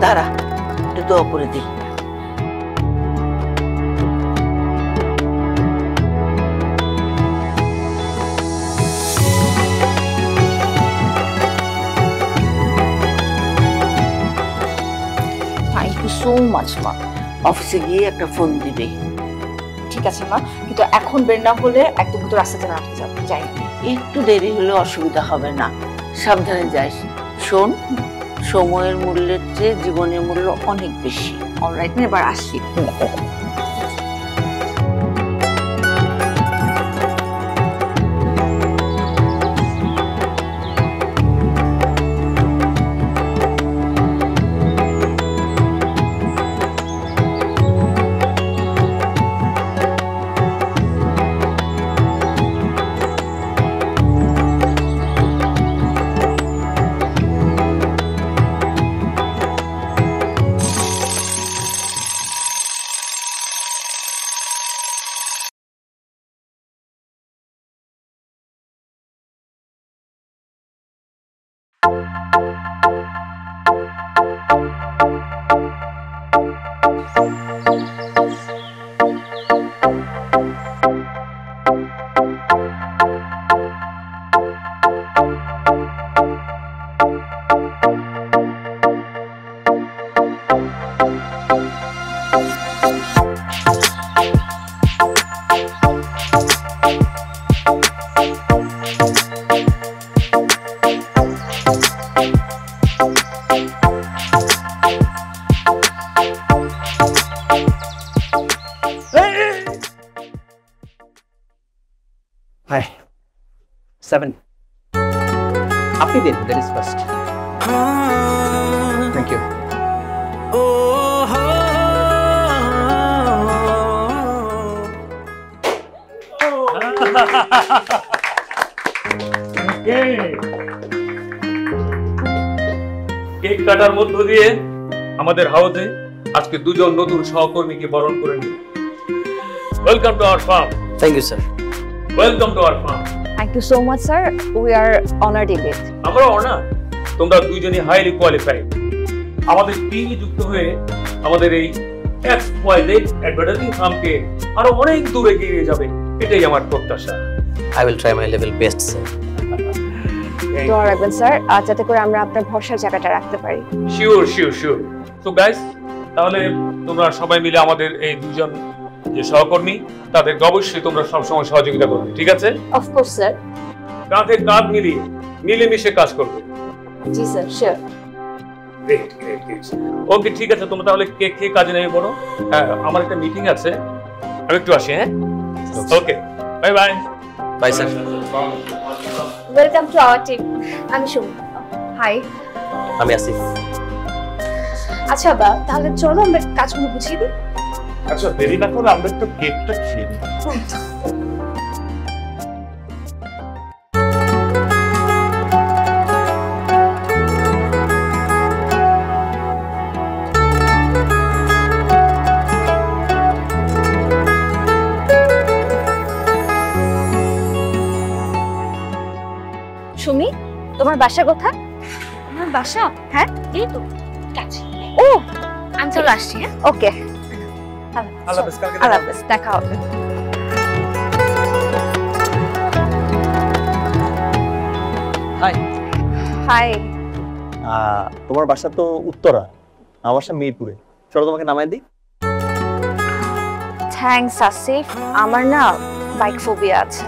দাঁড়া, একটু দোয়া করে দিই। থ্যাংক ইউ সো মাচ মা। অফিসে গিয়ে একটা ফোন দিবে। ঠিক আছে মা, কিন্তু এখন বের না হলে একদম তো রাস্তা যেন আটকে যাবে। যাই, একটু দেরি হলে অসুবিধা হবে না, সাবধানে যাইস। শোন, সময়ের মূল্যের চেয়ে জীবনের মূল্য অনেক বেশি। অলরাইট, এবার আসি। Hi. 7. আপনি দিন, that is first. Thank you. Cake কাটার মধ্য দিয়ে আমাদের হাউসে আজকে দুজন নতুন সহকর্মীকে বরণ করে নিই। Welcome to our firm. Thank you, sir. Welcome to our firm. Thank you so much sir, we are honoured in it. আমরা অনার, তোমরা দুইজনই হাইলি কোয়ালিফাইড। আমাদের টিমে যুক্ত হয়ে আমাদের এই XYZ অ্যাডভার্টাইজিং ফার্মকে আরো অনেক দূরে এগিয়ে নিয়ে যাবে, এটাই আমার প্রত্যাশা। I will try my level best, sir. দোয়া রাখবেন স্যার, যাতে করে আমরা আপনার ভরসার জায়গাটা রাখতে পারি। Sure sure sure. So guys, তাহলে তোমরা সবাই মিলে আমাদের এই দুজন যে সহকর্মী তাদেরকে অবশ্যই তোমরা সবসময় সহযোগিতা করবে, ঠিক আছে? Of course sir. কাঁধে কাঁধ মিলিয়ে মিলেমিশে কাজ করবে। জি sir, sure. Great great great. Okay, ঠিক আছে, তোমরা তাহলে কেক খেয়ে কাজে নেমে পড়ো। আমার একটা মিটিং আছে, আমি একটু আসি। হ্যাঁ, okay, bye bye. Bye, sir. Welcome to our team. আমি সুমি। হাই। আমি আসিফ। আচ্ছা বা তাহলে চলো আমরা কাজগুলো বুঝিয়ে দিই। আচ্ছা, দেরি না করে আমরা একটু কেকটা খেয়ে নিই। সুমি, তোমার বাসা কোথায়? আমার বাসা? হ্যাঁ, এই তো কাছে। ও, আমি চলে আসছি। হ্যাঁ, ওকে। আল্লাহ হাফেজ, কালকে আল্লাহ হাফেজ, দেখা হবে। হাই। হাই। তোমার বাসা তো উত্তরা, আমার বাসা মিরপুরে। চলো তোমাকে নামাই দিই। থ্যাঙ্কস আসিফ, আমার না বাইক ফোবিয়া আছে।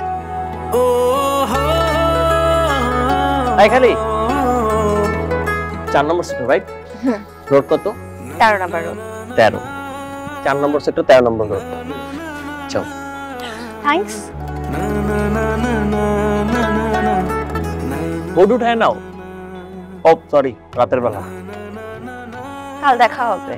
খালি 4 নম্বর সেক্টর, রাইট? রোড কত? 13 নম্বর রোড। 13। 4 নম্বর সেক্টর, 13 নম্বর রোড। চল। থ্যাঙ্কস। হুড উঠায় নাও। ও সরি, রাতের বেলা। কাল দেখা হবে।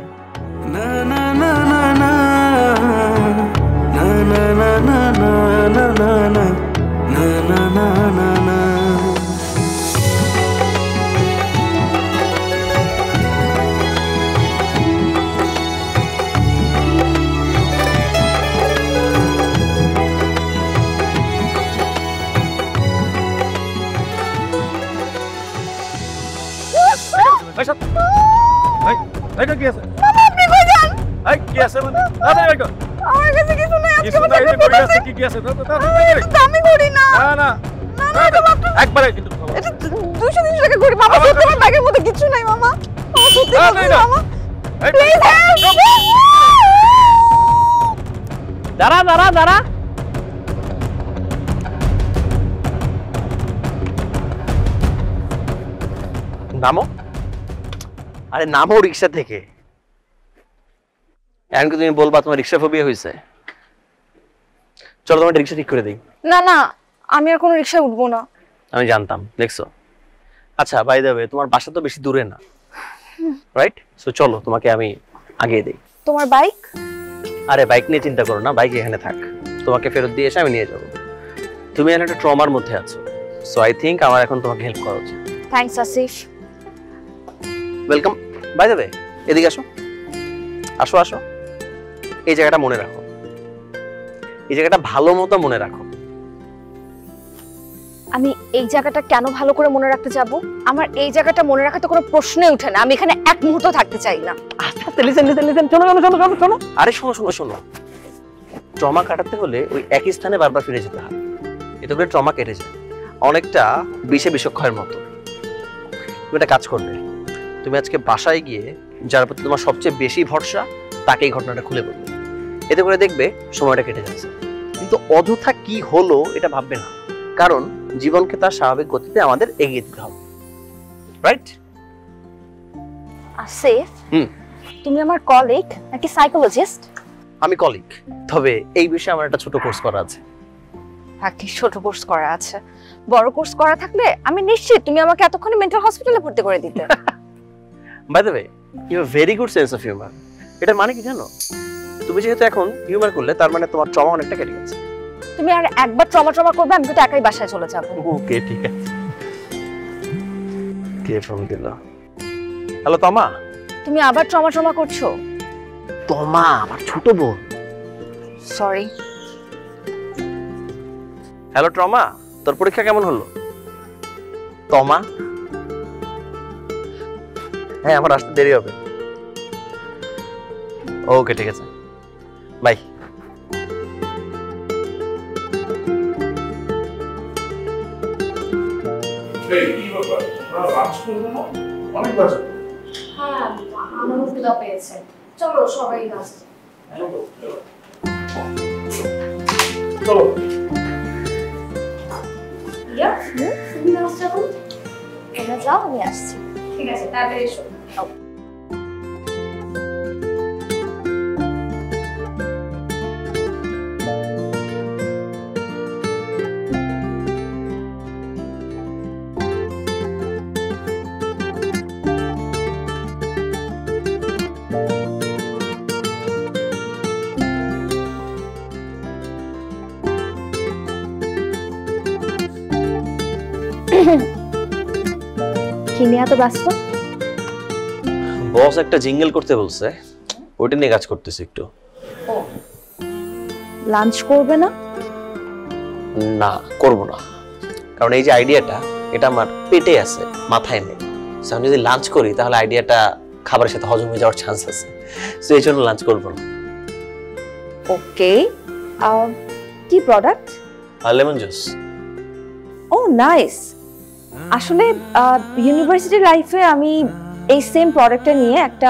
এটা কি আছে? মামা আপনি কই যান? এই কি আছে মানে? দাদা এটা আমার কাছে কিছু নাই, আজকে কিছু আমার নাই, চাকরি পড়ে পড়েছে। আছে, কি আছে? দাদা এটা দামি ঘড়ি না। না না না না এটা মাত্র একবারে কিন্তু এটা 200 টাকা ঘড়ি। মামা সত্যি আমার ব্যাগের মধ্যে কিছু নাই মামা। মামা সত্যি না, বলছি না, না। মামা। এই, প্লিজ হেল্প। দাঁড়া দাঁড়া দাঁড়া, নামো। আরে নামো রিক্সা থেকে। এখন কি তুমি বলবা তোমার রিক্সা ফোবিয়া হয়েছে? চলো তোমার রিক্সা ঠিক করে দিই। না না আমি আর কোনো রিকশায় উঠবো না। আমি জানতাম, দেখছো। আচ্ছা বাই দ্য ওয়ে, তোমার বাসা তো বেশি দূরে না, রাইট? সো চলো তোমাকে আমি আগিয়ে দিই। তোমার বাইক? আরে বাইক নিয়ে চিন্তা করো না, বাইক এখানে থাক, তোমাকে ফেরত দিয়ে এসে আমি নিয়ে যাবো। তুমি এখন একটা ট্রমার মধ্যে আছো, সো আই থিঙ্ক আমার এখন তোমাকে হেল্প করা উচিত। Thanks Asif. Welcome. By the way, এদিকে আসো আসো আসো। এই জায়গাটা মনে রাখো, এই জায়গাটা ভালো মতো মনে রাখো। আমি এই জায়গাটা কেন ভালো করে মনে রাখতে যাব? আমার এই জায়গাটা মনে রাখা তো কোনো প্রশ্নই ওঠে না। আমি এখানে এক মুহূর্ত থাকতে চাই না। আস্তে আস্তে লিসেন লিসেন লিসেন, শোনো শোনো শোনো শোনো শোনো। আরে শোনো শোনো শোনো, ট্রমা কাটাতে হলে ওই একই স্থানে বারবার ফিরে যেতে হয়, এতে করে ট্রমা কেটে যায়। অনেকটা বিষে বিষক্ষয়ের মতো। তুমি একটা কাজ করবে, তুমি আজকে বাসায় গিয়ে যার প্রতি তোমার সবচেয়ে বেশি ভরসা তাকে এই ঘটনাটা খুলে বলবে। এতে করে দেখবে সময়টা কেটে যাচ্ছে। কিন্তু অযথা কি হলো এটা ভাববে না, কারণ জীবনকে তার স্বাভাবিক গতিতে আমাদের এগিয়ে দিতে হবে, রাইট? আসিফ হুম। তুমি আমার কলিগ নাকি সাইকোলজিস্ট? আমি কলিগ, তবে এই বিষয়ে আমার একটা ছোট কোর্স করা আছে। বাকি ছোট কোর্স করা আছে, বড় কোর্স করা থাকলে আমি নিশ্চিত তুমি আমাকে এতক্ষণে মেন্টাল হসপিটালে ভর্তি করে দিতে। By the way, you have very good sense of humour. এটার মানে কি জানো? তুমি যেহেতু এখন হিউমার করলে, তার মানে তোমার ট্রমা অনেকটা কেটে গেছে। তুমি আর একবার ট্রমা করবে, আমি তো একাই বাসায় চলে যাব। ওকে ঠিক আছে। কে ফোন দিল? হ্যালো তমা। তুমি আবার ট্রমা করছো? তমা আমার ছোট বোন। সরি। হ্যালো ট্রমা, তোর পরীক্ষা কেমন হলো? তমা, হ্যাঁ আমার আসতে দেরি হবে। ওকে ঠিক আছে, বাই। হ্যাঁ আমারও ক্ষুধা পেয়েছে, চলো সবাই নাস্তা। চলো। ইয়া তুমি নাস্তা করো। এনে যাও, আমি আসছি। ঠিক আছে তাড়াতাড়ি এসো। কি নিয়ে এত ব্যস্ত? বস একটা জিঙ্গেল করতে বলছে, ওইটা নিয়ে কাজ করতেছি একটু। লাঞ্চ করবে না? না করব না, কারণ এই যে আইডিয়াটা, এটা আমার পেটে আছে, মাথায় নেই। সো আমি যদি লাঞ্চ করি তাহলে আইডিয়াটা খাবারের সাথে হজম হয়ে যাওয়ার চান্স আছে, সো এই জন্য লাঞ্চ করব না। ওকে, কি product? Lemon juice. Oh nice. আসলে ইউনিভার্সিটি লাইফে আমি এই সেম প্রোডাক্টটা নিয়ে একটা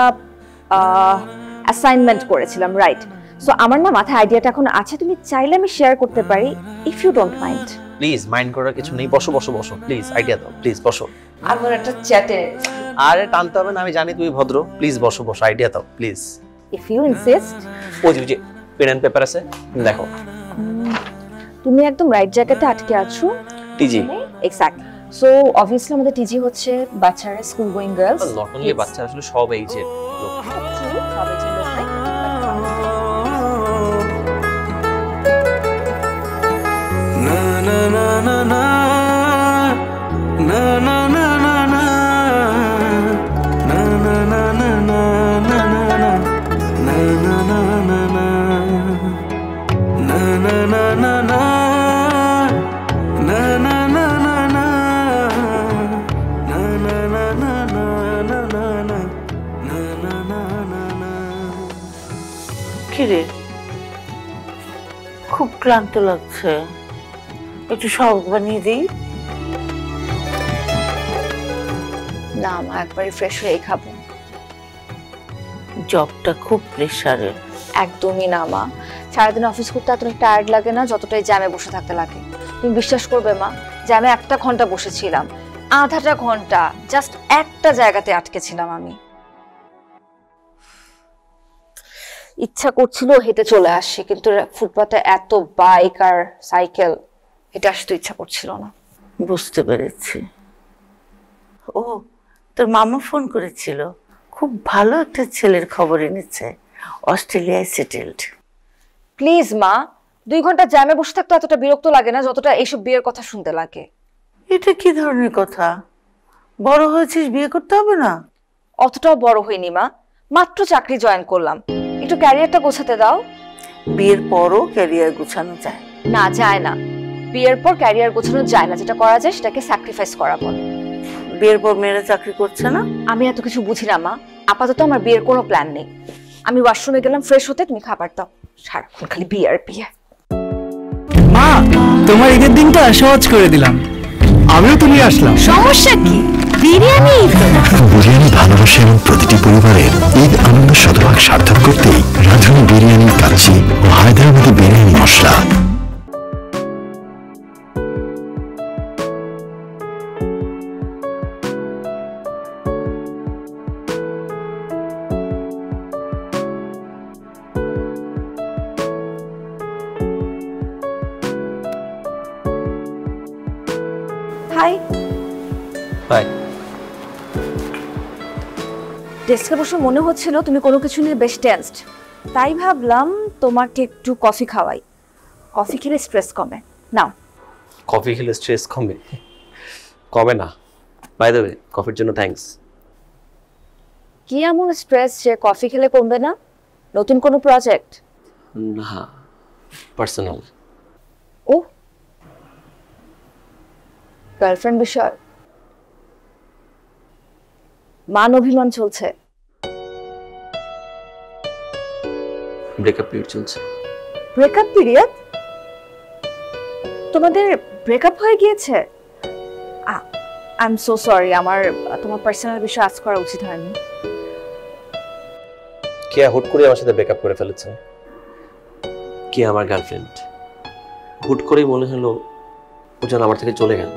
অ্যাসাইনমেন্ট করেছিলাম, রাইট? সো আমার না মাথায় আইডিয়াটা এখন আছে, তুমি চাইলে আমি শেয়ার করতে পারি, if you don't mind. Please mind করার কিছু নেই, বসো বসো বসো, প্লিজ আইডিয়া দাও, প্লিজ বসো। আমার একটা চ্যাটে। আরে টানতে হবে না, আমি জানি তুমি ভদ্র, প্লিজ বসো বসো, আইডিয়া দাও প্লিজ। If you insist. ওই যে পেন এন্ড পেপার আছে, দেখো। তুমি একদম রাইট জায়গাতে আটকে আছো। টিজি। এক্স্যাক্টলি। সো অবভিয়াসলি আমাদের টিজি হচ্ছে বাচ্চারা, school going girls. Not only বাচ্চা, আসলে সব এইজের লোক। সবাই চিন্তা করে। na na খুব ক্লান্ত লাগছে, একটু শরবত বানিয়ে দিই। না মা, একবারই ফ্রেশ হয়ে খাবো। জবটা খুব প্রেশারের। একদমই না মা, সারাদিন অফিস করতে এতটা টায়ার্ড লাগে না যতটাই জ্যামে বসে থাকতে লাগে। তুমি বিশ্বাস করবে মা, জ্যামে 1 ঘন্টা বসেছিলাম, আধাটা ঘন্টা জাস্ট একটা জায়গাতে আটকে ছিলাম আমি। ইচ্ছা করছিল হেঁটে চলে আসি, কিন্তু ফুটপাতে এত বাইক আর সাইকেল, এটা আসতে ইচ্ছা করছিল না। বুঝতে পেরেছি। ও, তোর মামা ফোন করেছিল, খুব ভালো একটা ছেলের খবর এনেছে, অস্ট্রেলিয়ায় সেটেলড। প্লিজ মা, 2 ঘন্টা জ্যামে বসে থাকতে এতটা বিরক্ত লাগে না যতটা এইসব বিয়ের কথা শুনতে লাগে। এটা কি ধরনের কথা? বড় হয়েছিস, বিয়ে করতে হবে না? অতটাও বড় হইনি মা, মাত্র চাকরি জয়েন করলাম, একটু ক্যারিয়ারটা গোছাতে দাও। বিয়ের পরও ক্যারিয়ার গোছানো যায় না, যায় না। বিয়ের পর ক্যারিয়ার গোছানো যায় না, যেটা করা যায় সেটাকে স্যাক্রিফাইস করা বলে। বিয়ের পর মেয়েরা চাকরি করছে না? আমি এত কিছু বুঝি না মা, আপাতত আমার বিয়ের কোনো প্ল্যান নেই। আমি ওয়াশরুমে গেলাম ফ্রেশ হতে, তুমি খাবার দাও। সারাক্ষণ খালি বিয়ে আর বিয়ে। মা, তোমার ঈদের দিনটা সহজ করে দিলাম, আমিও তো নিয়ে আসলাম। সমস্যা কি? বিরিয়ানি। বিরিয়ানি ভালোবাসা এবং প্রতিটি পরিবারের ঈদ আনন্দ শতভাগ সার্থক করতেই রাঁধুনি বিরিয়ানি কাচ্চি ও হায়দ্রাবাদি বিরিয়ানি মশলা। হাই। হাই। ডেস্কে বসে মনে হচ্ছিল তুমি কোনো কিছু নিয়ে বেশ টেনসড, তাই ভাবলাম তোমাকে একটু কফি খাওয়াই। কফি খেলে স্ট্রেস কমে। নাও। কফি খেলে স্ট্রেস কমে? কমে না। বাই দ্য ওয়ে, কফির জন্য থ্যাঙ্কস। কি এমন স্ট্রেস যে কফি খেলে কমবে না? নতুন কোনো প্রজেক্ট? না, পার্সোনাল। ও, গার্লফ্রেন্ড বিষয়? মান অভিমান চলছে? ব্রেকআপ পিরিয়ড চলছে। Breakup period? তোমাদের ব্রেকআপ হয়ে গিয়েছে? আই এম সো সরি, আমার তোমার পার্সোনাল বিষয় আজ করা উচিত হয়নি। কে হুট করে আমার সাথে ব্রেকআপ করে ফেলেছে? কে আমার গার্লফ্রেন্ড? হুট করেই মনে হলো ও যেন আমার থেকে চলে গেল।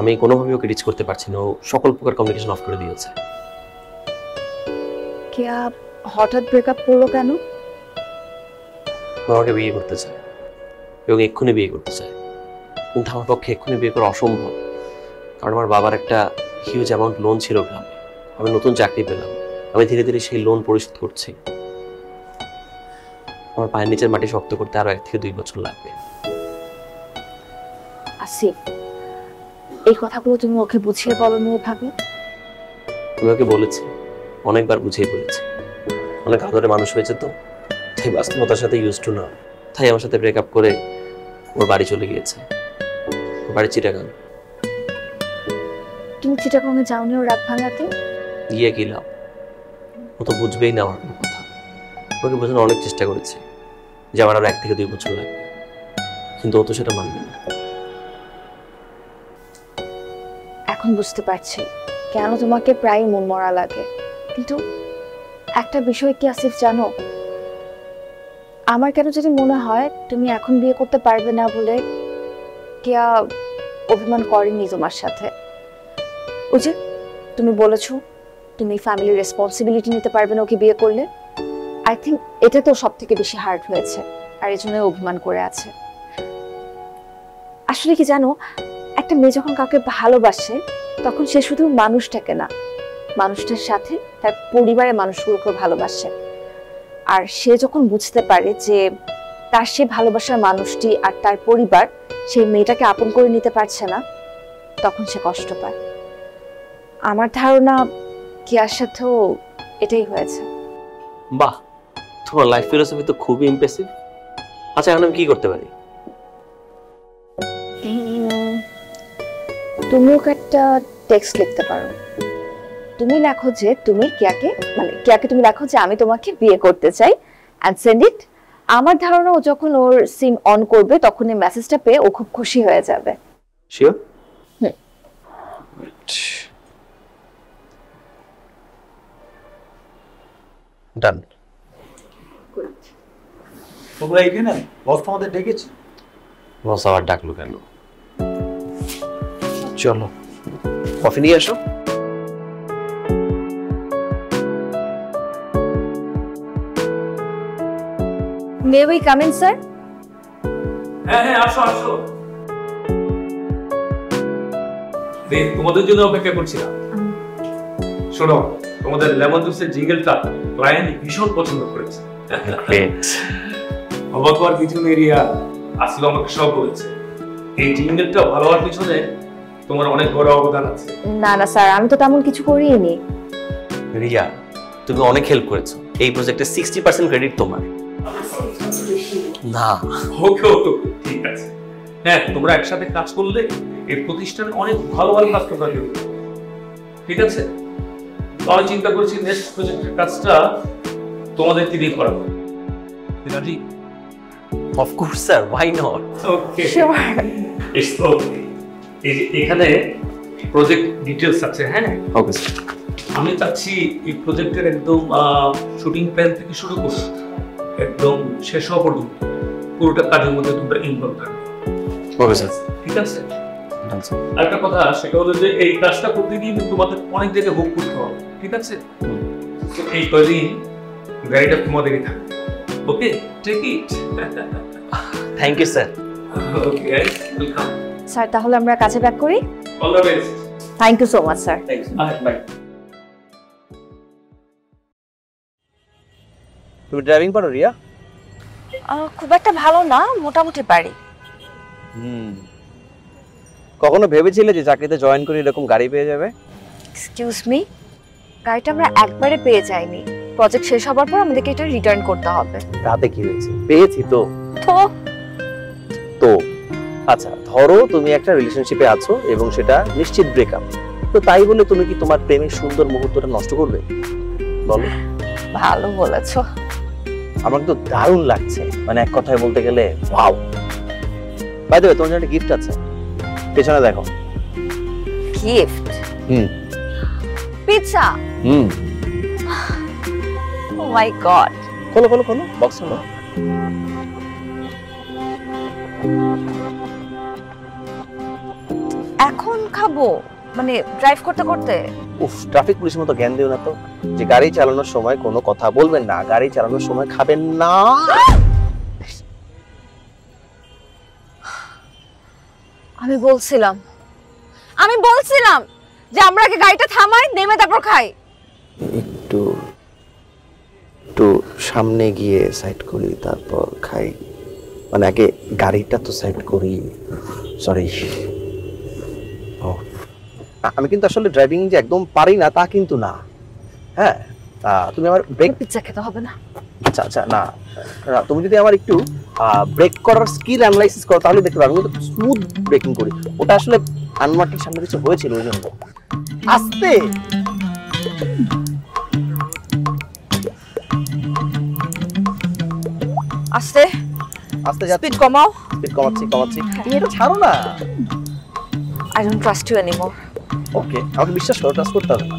আমি কোনোভাবে ওকে রিচ করতে পারছি না, ও সকল প্রকার কমিউনিকেশন অফ করে দিয়েছে। কে হঠাৎ ব্রেকআপ করলো কেন? ও আমাকে বিয়ে করতে চায় এবং এক্ষুনি বিয়ে করতে চায়, কিন্তু আমার পক্ষে এক্ষুনি বিয়ে করা অসম্ভব, কারণ আমার বাবার একটা হিউজ অ্যামাউন্ট লোন ছিল গ্রামে। আমি নতুন চাকরি পেলাম, আমি ধীরে ধীরে সেই লোন পরিশোধ করছি। আমার পায়ের নিচের মাটি শক্ত করতে আরো 1 থেকে 2 বছর লাগবে। আসিফ, এই কথাগুলো তুমি ওকে বুঝিয়ে বলোনি এভাবে? আমি ওকে বলেছি, অনেকবার বুঝিয়ে বলেছি। অনেক আদরে মানুষ হয়েছে তো, তাই বাস্তবতার সাথে ইউজ টু না, তাই আমার সাথে ব্রেকআপ করে ওর বাড়ি চলে গিয়েছে। ওর বাড়ি চিটাগাং। তুমি চিটাগাংয়ে যাওনি ওর রাগ ভাঙাতে? গিয়ে কি লাভ? ও তো বুঝবেই না আমার কোনো কথা। ওকে বোঝানোর অনেক চেষ্টা করেছি যে আমার আরো 1 থেকে 2 বছর লাগবে, কিন্তু ও তো সেটা মানবে না। এখন বুঝতে পারছি কেন তোমাকে প্রায় মন মরা লাগে। কিন্তু একটা বিষয় কি আসিফ জানো, আমার কেন যদি মনে হয় তুমি এখন বিয়ে করতে পারবে না বলে কেয়া অভিমান করেনি তোমার সাথে। ওই যে তুমি বলেছো তুমি ফ্যামিলির রেসপন্সিবিলিটি নিতে পারবে না ওকে বিয়ে করলে, আই থিঙ্ক এটা তো সব থেকে বেশি হার্ড হয়েছে, আর এই জন্য অভিমান করে আছে। আসলে কি জানো, একটা মেয়ে যখন কাউকে ভালোবাসে তখন সে শুধু মানুষটাকে না, মানুষটার সাথে তার পরিবারের মানুষগুলোকে ভালোবাসে। আর সে যখন বুঝতে পারে যে তার সে ভালোবাসার মানুষটি আর তার পরিবার সেই মেয়েটাকে আপন করে নিতে পারছে না, তখন সে কষ্ট পায়। আমার ধারণা কিয়ার সাথেও এটাই হয়েছে। বাহ, তোমার লাইফ ফিলোসফি তো খুবই ইমপ্রেসিভ। আচ্ছা, এখন আমি কি করতে পারি? তুমি ওকে একটা টেক্সট লিখতে পারো। তুমি লেখো যে তুমি কিয়াকে, মানে কিয়াকে তুমি লেখো যে আমি তোমাকে বিয়ে করতে চাই, এন্ড সেন্ড ইট আমার ধারণা ও যখন ওর সিম অন করবে তখন এই মেসেজটা পেয়ে ও খুব খুশি হয়ে যাবে। শিওর? ডান। তোমরা এখানে? বস তোমাদের ডেকেছে। বস আবার ডাকলো কেন? চলো কফি নিয়ে আসো। May we come in sir? হ্যাঁ হ্যাঁ, আসো আসো। তোমাদের জন্য অপেক্ষা করছিলাম। শোনো, তোমাদের লেমন জুসের জিঙ্গেলটা ক্লায়েন্ট ভীষণ পছন্দ করেছে। অবাক হওয়ার কিছু নেই রিয়া, আসলে আমাকে সব বলেছে। এই জিঙ্গেলটা ভালো হওয়ার পিছনে তোমার অনেক বড় অবদান আছে। না না স্যার, আমি তো তেমন কিছু করিনি। রিয়া, তুমি অনেক হেল্প করেছো। এই প্রজেক্টে 60% ক্রেডিট তোমার। না ওকে ওকে, ঠিক আছে। হ্যাঁ, তোমরা একসাথে কাজ করলে এই প্রতিষ্ঠানে অনেক ভালো ভালো কাজ তোমরা করবে, ঠিক আছে? আমি চিন্তা করছি নেক্সট প্রজেক্টের কাজটা তোমাদেরকে দিয়ে করাবো। রাজি? Of course sir, why not? Okay it's okay. এই যে এখানে প্রজেক্ট ডিটেইলস আছে। হ্যাঁ ওকে স্যার। আমি চাচ্ছি এই প্রজেক্টের একদম শুটিং প্ল্যান থেকে শুরু করে একদম শেষ হওয়া পর্যন্ত পুরোটা কাজের মধ্যে তোমরা ইনভলভ থাকবে। Okay sir. ঠিক আছে? আরেকটা কথা, সেটা হলো যে এই কাজটা করতে গিয়ে তোমাদের অনেক জায়গায় বুক করতে হবে, ঠিক আছে? তো এই কদিন গাড়িটা তোমাদেরই থাকবে। Okay, take it. Thank you sir. Okay guys, welcome. Sir তাহলে আমরা কাজে ব্যাক করি। All the best. Thank you so much sir. Thanks, bye. তুমি ড্রাইভিং পারো রিয়া? খুব একটা ভালো না, মোটামুটি পারি। কখনো ভেবেছিলে যে চাকরিতে জয়েন করে এরকম গাড়ি পেয়ে যাবে? এক্সকিউজ মি, গাড়িটা আমরা একবারে পেয়ে যাইনি। প্রজেক্ট শেষ হবার পর আমাদেরকে এটা রিটার্ন করতে হবে। তাতে কি হয়েছে, পেয়েছি তো। তো তো আচ্ছা, ধরো তুমি একটা রিলেশনশিপে আছো এবং সেটা নিশ্চিত ব্রেকআপ, তো তাই বলে তুমি কি তোমার প্রেমের সুন্দর মুহূর্তটা নষ্ট করবে? বলো। ভালো বলেছো। আমার তো দারুণ লাগছে, মানে এক কথায় বলতে গেলে ওয়াও। বাই দ্য ওয়ে, তোমার জন্য একটা গিফট আছে, পেছনে দেখো। গিফট? পিৎজা? ও মাই গড। খোলো খোলো খোলো, বক্স খোলো। এখন খাবো? মানে ড্রাইভ করতে করতে? উফ, ট্রাফিক পুলিশের মতো জ্ঞান দিও না তো, যে গাড়ি চালানোর সময় কোনো কথা বলবেন না, গাড়ি চালানোর সময় খাবেন না। আমি বলছিলাম যে আমরা আগে গাড়িটা থামাই, নেমে তারপর খাই। একটু সামনে গিয়ে সাইড করি তারপর খাই, মানে আগে গাড়িটা তো সাইড করি। সরি। আমি কিন্তু আসলে ড্রাইভিং যে একদম পারি না তা কিন্তু না। হ্যাঁ, তুমি আমার ব্রেক। পিৎজা খেতে হবে না? আচ্ছা আচ্ছা, না তুমি যদি আমার একটু ব্রেক করার স্কিল অ্যানালাইসিস করো তাহলে দেখতে পারবে। আমি কিন্তু স্মুথ ব্রেকিং করি, ওটা আসলে আনমার্কের সামনে কিছু হয়েছিল ওই জন্য। আস্তে আস্তে আস্তে যাচ্ছি। স্পিড কমাও। স্পিড কমাচ্ছি। তুমি এটা ছাড়ো না। I don't trust you anymore. ওকে, আমাকে বিশ্বাস করো, ট্রাস্ট করতে হবে না।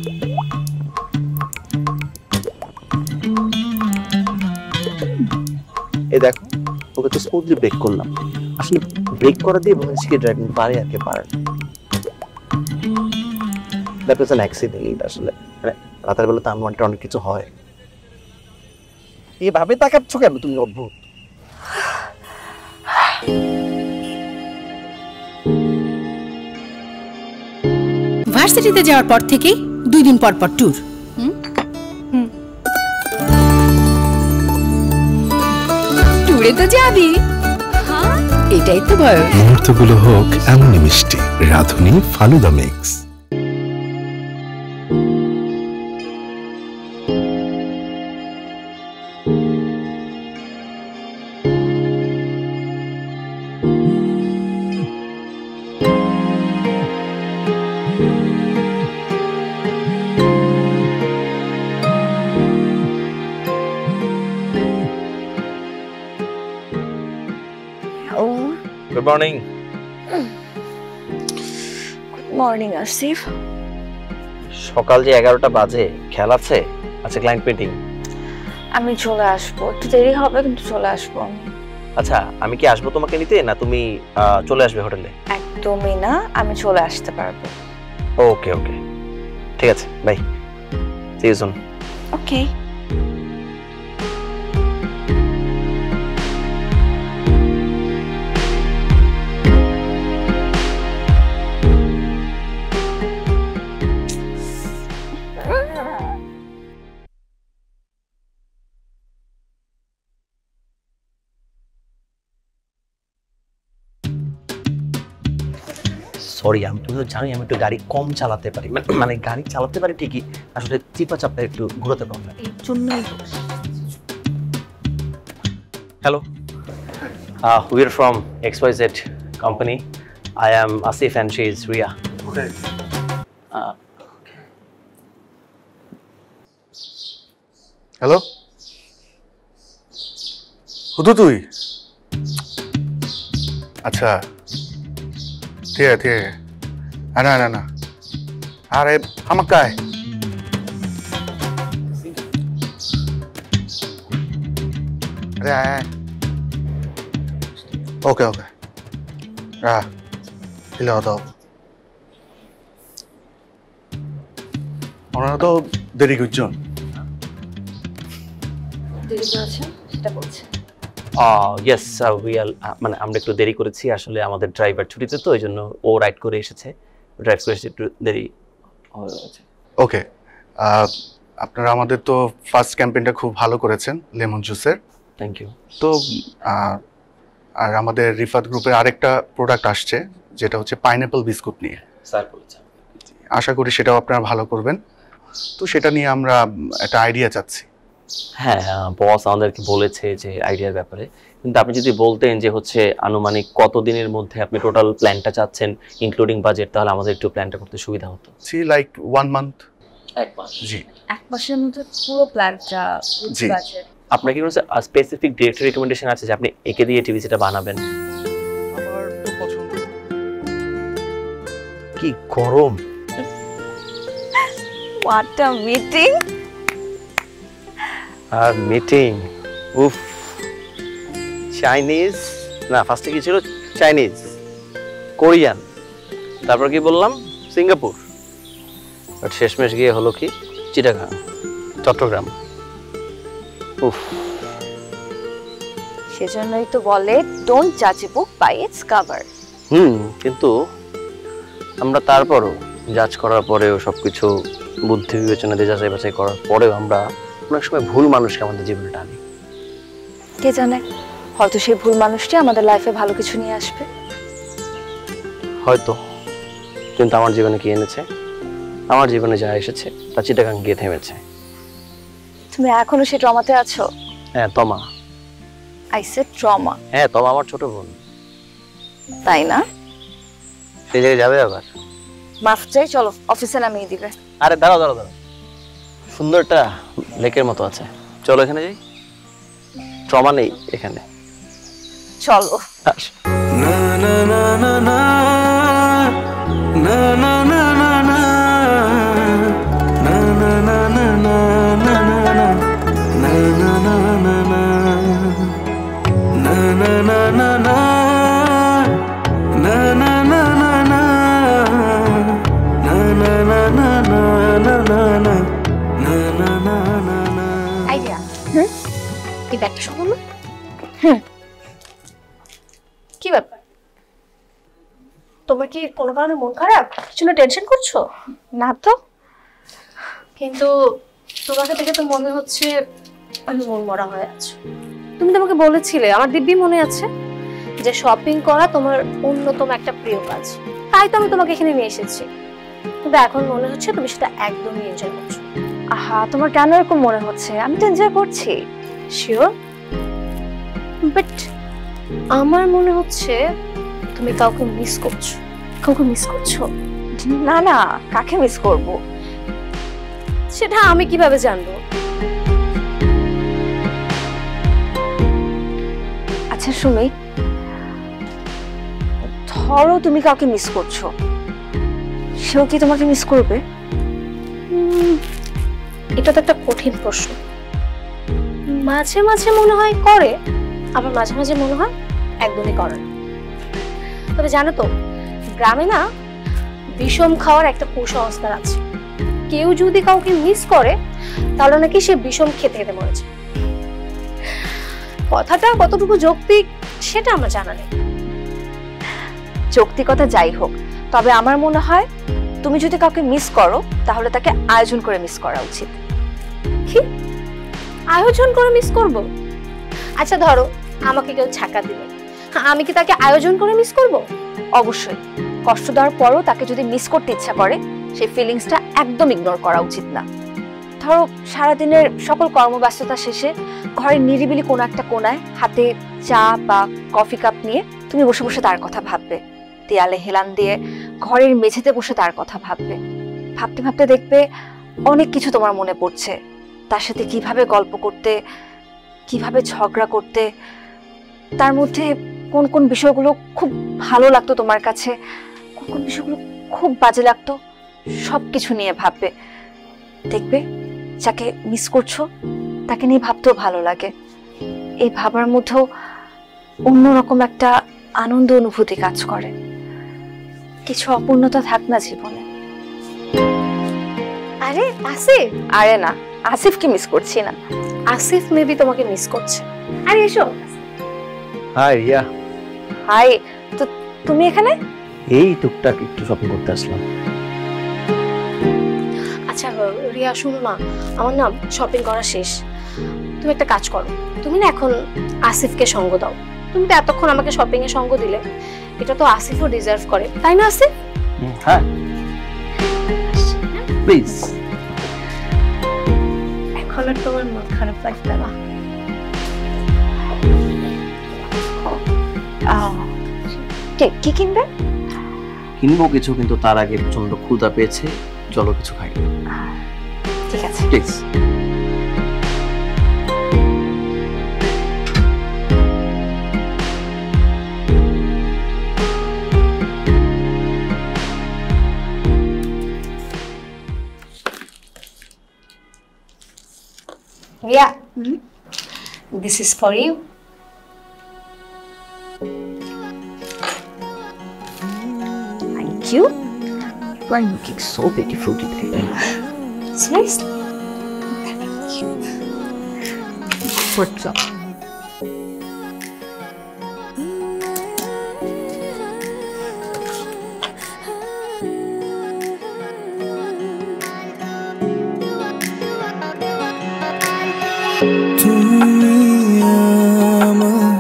এই দেখো, ওকে তো স্মুথলি ব্রেক করলাম। আসলে ব্রেক করা দিয়ে বোঝা যাচ্ছে কি ড্রাইভিং পারে আর কে পারে না। That was an accident. আসলে মানে রাতের বেলা তো আনওয়ান্টেড অনেক কিছু হয়। এভাবে তাকাচ্ছ কেন তুমি? অদ্ভুত। ভার্সিটিতে যাওয়ার পর থেকেই 2 দিন পর পর ট্যুর। ট্যুরে তো যাবি, এটাই তো বয়স। মুহূর্তগুলো হোক এমনই মিষ্টি। Radhuni falooda mix. Good morning. Morning Asif. সকাল যে 11টা বাজে, খেয়াল আছে? আচ্ছা, ক্লায়েন্ট মিটিং। আমি চলে আসবো, একটু দেরি হবে কিন্তু চলে আসবো আমি। আচ্ছা, আমি কি আসবো তোমাকে নিতে, না তুমি চলে আসবে হোটেলে? একদমই না, আমি চলে আসতে পারবো। ওকে ওকে, ঠিক আছে, bye, see you soon. Okay. Sorry, তুমি তো জানোই আমি একটু গাড়ি কম চালাতে পারি, মানে গাড়ি চালাতে পারি ঠিকই, আসলে চিপা চাপটা একটু ঘুরাতে পারবো না, এর জন্যই। Hello, we are from XYZ company. I am Asif and she is Ria. Okay. Hello, হুদু তুই? আচ্ছা, ঠিক আছে ঠিক আছে। না না না, আরে হামাকায় আরে আয়। ওকে ওকে, দিলে হতো। ওনারা তো দেরি করছেন। দেরি করেছেন সেটা বলছেন? ইয়েস, মানে আমরা একটু দেরি করেছি, আসলে আমাদের ড্রাইভার ছুটিতে, তো এই জন্য ও রাইড করে এসেছে, ড্রাইভ করে এসে একটু দেরি হয়েছে। ওকে, আপনারা আমাদের তো ফার্স্ট ক্যাম্পেইনটা খুব ভালো করেছেন লেমন জুসের, থ্যাংক ইউ। তো আর আমাদের রিফাত গ্রুপের আরেকটা প্রোডাক্ট আসছে যেটা হচ্ছে পাইনঅ্যাপল বিস্কুট নিয়ে। স্যার বলেছেন, আশা করি সেটাও আপনারা ভালো করবেন। তো সেটা নিয়ে আমরা একটা আইডিয়া চাচ্ছি। হ্যাঁ, বস আমাদেরকে বলেছে যে আইডিয়ার ব্যাপারে, কিন্তু আপনি যদি বলতেন যে হচ্ছে আনুমানিক কত দিনের মধ্যে আপনি টোটাল প্ল্যানটা চাচ্ছেন ইনক্লুডিং বাজেট, তাহলে আমাদের একটু প্ল্যানটা করতে সুবিধা হতো। See like 1 month. 1 মাস? জি। 1 মাসের মধ্যে পুরো প্ল্যানটা? জি। আপনার কি কোনো স্পেসিফিক ডিরেক্টর রিকমেন্ডেশন আছে যে আপনি একে দিয়ে টিভিসিটা বানাবেন? আমার তো পছন্দ। কি গরম! What a meeting! আর মিটিং, উফ, চাইনিজ না, ফার্স্টে কি ছিল? চাইনিজ, কোরিয়ান, তারপর কি বললাম সিঙ্গাপুর, বাট শেষমেশ গিয়ে হলো কি চিটাগাং, চট্টগ্রাম। উফ, সেজন্যই তো বলে ডোন্ট জাজ এ বুক বাই ইটস কভার। কিন্তু আমরা তারপরও জাজ করার পরেও সবকিছু বুদ্ধি বিবেচনা দিয়ে যাচাই বাছাই করার পরেও আমরা অনেক সময় ভুল মানুষকে আমাদের জীবনে টানি। কে জানে, হয়তো সেই ভুল মানুষটি আমাদের লাইফে ভালো কিছু নিয়ে আসবে। হয়তো, কিন্তু আমার জীবনে কি এনেছে? আমার জীবনে যা এসেছে তা চিটাগাং গিয়ে থেমেছে। তুমি এখনো সেই ট্রমাতে আছো? হ্যাঁ, তমা। I said trauma. হ্যাঁ, তমা আমার ছোট বোন। তাই না? সেই জায়গায় যাবে আবার? মাফ চাই, চলো অফিসে নামিয়ে দিবে। আরে দাঁড়াও দাঁড়াও দাঁড়াও, সুন্দরটা লেকের মতো আছে, চলো এখানে যাই। ট্রমা নেই এখানে, চলো। না না না না না না না না না না না না না না না না না আইডিয়া, এই ব্যাগটা শুনুন। কি ব্যাপার, তোমার কি কোনো কারণে মন খারাপ? কিছু না টেনশন করছো? না তো, কিন্তু তোমাকে দেখে তো মনে হচ্ছে আমি মন মরা হয়ে আছো। তুমি তো আমাকে বলেছিলে, আমার দিব্যি মনে আছে, যে শপিং করা তোমার অন্যতম একটা প্রিয় কাজ, তাই তো আমি তোমাকে এখানে নিয়ে এসেছি। কিন্তু এখন মনে হচ্ছে তুমি সেটা একদমই এনজয় করছো। আহা, তোমার কেন এরকম মনে হচ্ছে? আমি তো এনজয় করছি। শিওর? বাট আমার মনে হচ্ছে তুমি কাউকে মিস করছো। কাউকে মিস করছো? না না, কাকে মিস করব সেটা আমি কিভাবে জানবো? আচ্ছা সুমি, ধরো তুমি কাউকে মিস করছো, সেও কি তোমাকে মিস করবে? এটা তো একটা কঠিন প্রশ্ন। মাঝে মাঝে মনে হয় করে, আবার মাঝে মাঝে মনে হয় একদমই করে না। তবে জানো তো, গ্রামে না বিষম খাওয়ার একটা কুসংস্কার আছে। কেউ যদি কাউকে মিস করে তাহলে নাকি সে বিষম খেতে খেতে মরেছে। কথাটা কতটুকু যৌক্তিক সেটা আমার জানা নেই। যৌক্তিকতা যাই হোক, তবে আমার মনে হয় তুমি যদি কাউকে মিস করো তাহলে তাকে আয়োজন করে মিস করা উচিত। কি আয়োজন করে মিস করব? আচ্ছা ধরো আমাকে কেউ ছাকা দিল, আমি কি তাকে আয়োজন করে মিস করব? অবশ্যই। কষ্ট দেওয়ার পরও তাকে যদি মিস করতে ইচ্ছা করে, সেই ফিলিংসটা একদম ইগনোর করা উচিত না। ধরো সারাদিনের সকল কর্মব্যস্ততা শেষে ঘরের নিরিবিলি কোনো একটা কোনায় হাতে চা বা কফি কাপ নিয়ে তুমি বসে বসে তার কথা ভাববে। দেয়ালে হেলান দিয়ে ঘরের মেঝেতে বসে তার কথা ভাববে। ভাবতে ভাবতে দেখবে অনেক কিছু তোমার মনে পড়ছে। তার সাথে কিভাবে গল্প করতে, কিভাবে ঝগড়া করতে, তার মধ্যে কোন কোন বিষয়গুলো খুব ভালো লাগতো তোমার কাছে, কোন কোন বিষয়গুলো খুব বাজে লাগতো, সবকিছু নিয়ে ভাববে। দেখবে যাকে মিস করছো তাকে নিয়ে ভাবতেও ভালো লাগে। এই ভাবার মধ্যেও অন্যরকম একটা আনন্দ অনুভূতি কাজ করে। কিছু অপূর্ণতা থাক না জীবনে। আরে আসিফ! আরে না, আসিফকে মিস করছি না, আসিফ মেবি তোমাকে মিস করছে। আরে এসো। হাই রিয়া। হাই, তো তুমি এখানে? এই টুকটাক একটু শপিং করতে আসলাম। আচ্ছা রিয়া শুনো না, আমার না শপিং করা শেষ। তুমি একটা কাজ করো, তুমি না এখন আসিফকে সঙ্গ দাও। তুমি তো এতক্ষণ আমাকে শপিং এ সঙ্গ দিলে, এটা তো আসিফও ডিজার্ভ করে, তাই না আসিফ? হ্যাঁ প্লিজ। এখন আর তোমার মন খারাপ লাগবে না। কি কিনবে? কিনবো কিছু, কিন্তু তার আগে প্রচন্ড ক্ষুধা পেয়েছে, চলো কিছু খাই। ঠিক আছে please. Ria, this is for you. Thank you. You are looking so beautiful today. Seriously? Good job. তুমি আমার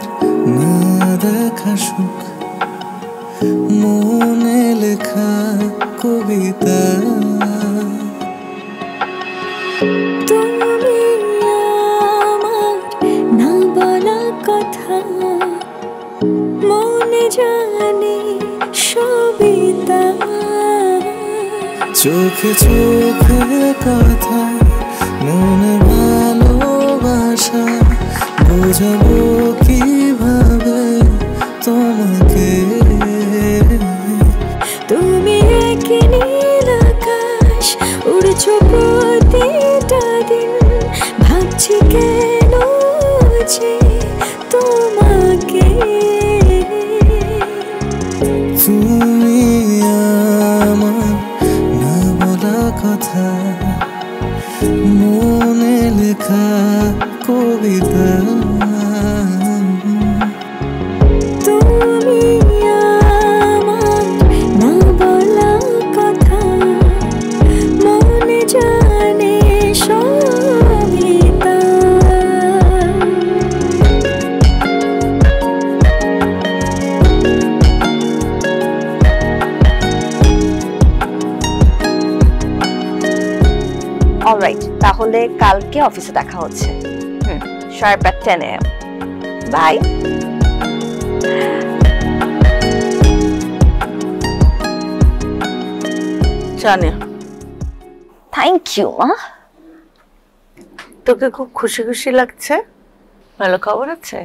না দেখা সুখ, মনে লেখা কবিতা। তুমি আমার না বলা কথা, মনে জানি সবিতা। চোখে চোখে কথা, মনে ভালোবাসা, বোঝাবো কিভাবে তোমাকে। তুমি এক নীল আকাশ, উড়ছো প্রতিটা দিন, ভাবছি কেন যে তোমাকে। তুমি আমার না বলা কথা, মনে লেখা কবিতা। তুমি আমার না বলা কথা, মনে জানে সবিতা। অলরাইট, তাহলে কালকে অফিসে দেখা হচ্ছে। Sharp at 10 AM. বাই। জানি। থ্যাংক ইউ মা। তোকে খুব খুশি খুশি লাগছে, ভালো খবর আছে?